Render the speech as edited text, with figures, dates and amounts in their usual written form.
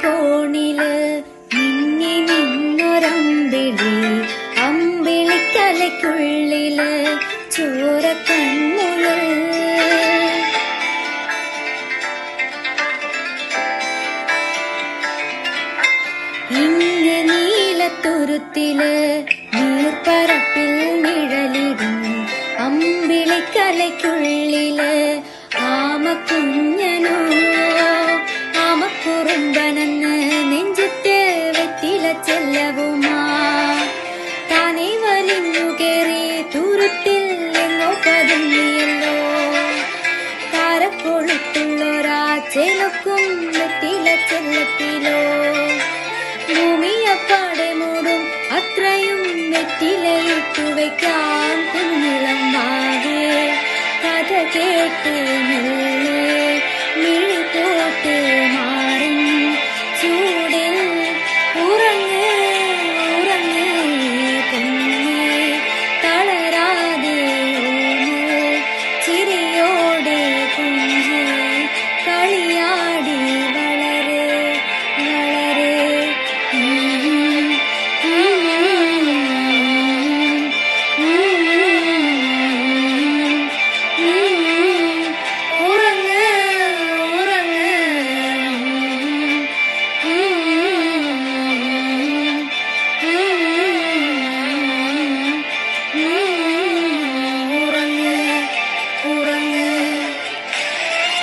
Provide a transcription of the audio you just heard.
കോണില് മിന്നി നിന്നൊരമ്പിളി, അമ്പിളിക്കലയ്ക്കുള്ളില് ചോരക്കണ്ണുകൾ. ഇങ്ങ് നീലത്തുരുത്തില് നീർപ്പരപ്പിൽ നിഴലിടും അമ്പിളിക്കലയ്ക്കുള്ളില് ആമക്കുഞ്ഞനോ, ആമക്കുറുമ്പനെന്ന് നെഞ്ചത്ത് വെറ്റില ചെല്ലവുമാ താനെ വലിഞ്ഞു കേറി തുരുത്തിൽ എങ്ങോ പതുങ്ങിയല്ലോ. താരക്കൊളുത്തുള്ളൊരാ ചെലക്കും വെറ്റില ചെല്ലത്തിലോ, ഭൂമിയപ്പാടെ മൂടും അത്രയും വെറ്റിലയിട്ടു വയ്ക്കാൻ കുഞ്ഞിളം വാവേ കഥ കേട്ട്